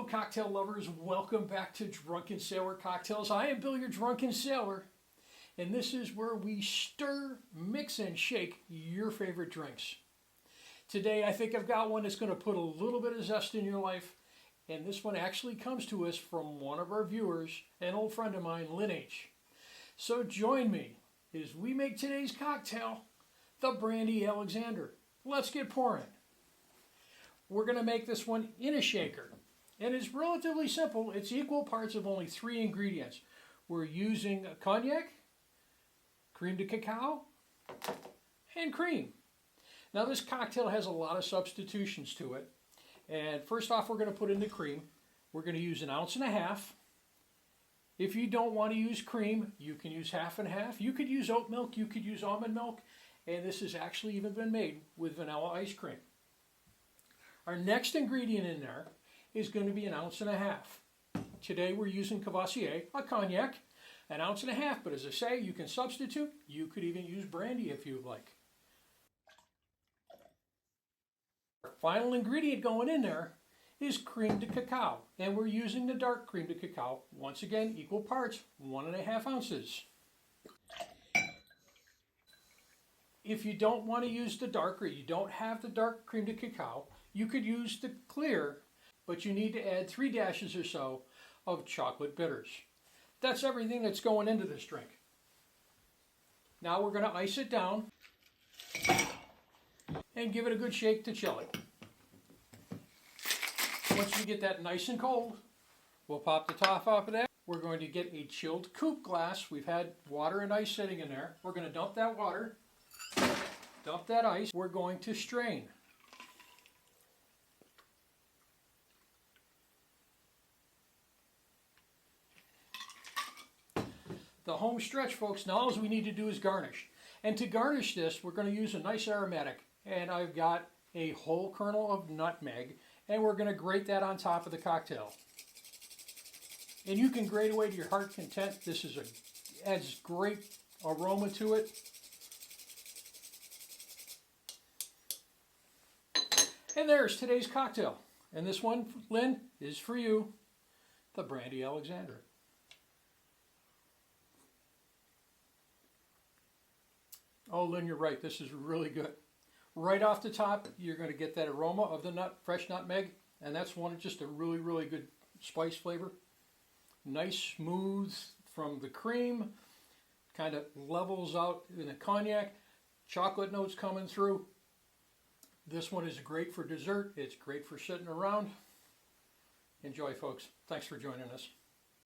cocktail lovers, welcome back to Drunken Sailor Cocktails. I am Bill, your Drunken Sailor, and this is where we stir, mix, and shake your favorite drinks. Today I think I've got one that's going to put a little bit of zest in your life, and this one actually comes to us from one of our viewers, an old friend of mine, Lynn H. So join me as we make today's cocktail, the Brandy Alexander. Let's get pouring. We're going to make this one in a shaker. And it's relatively simple. It's equal parts of only 3 ingredients. We're using cognac, crème de cacao, and cream. Now this cocktail has a lot of substitutions to it. And first off, we're going to put in the cream. We're going to use 1.5 ounces. If you don't want to use cream, you can use half and half. You could use oat milk, you could use almond milk. And this has actually even been made with vanilla ice cream. Our next ingredient in there is going to be 1.5 ounces. Today we're using Cavassier, a cognac, 1.5 ounces. But as I say, you can substitute. You could even use brandy if you like. Our final ingredient going in there is crème de cacao. And we're using the dark crème de cacao. Once again, equal parts, 1.5 ounces. If you don't want to use the dark, or you don't have the dark crème de cacao, you could use the clear, but you need to add 3 dashes or so of chocolate bitters. That's everything that's going into this drink. Now we're going to ice it down and give it a good shake to chill it. Once we get that nice and cold, we'll pop the top off of that. We're going to get a chilled coupe glass. We've had water and ice sitting in there. We're going to dump that water, dump that ice. We're going to strain. The home stretch, folks. Now all we need to do is garnish. And to garnish this, we're going to use a nice aromatic. And I've got a whole kernel of nutmeg, and we're going to grate that on top of the cocktail. And you can grate away to your heart's content. This adds great aroma to it. And there's today's cocktail. And this one, Lynn, is for you, the Brandy Alexander. Oh, Lynn, you're right. This is really good. Right off the top, you're going to get that aroma of the fresh nutmeg, and that's just a really, really good spice flavor. Nice, smooth from the cream, kind of levels out in the cognac. Chocolate notes coming through. This one is great for dessert. It's great for sitting around. Enjoy, folks. Thanks for joining us.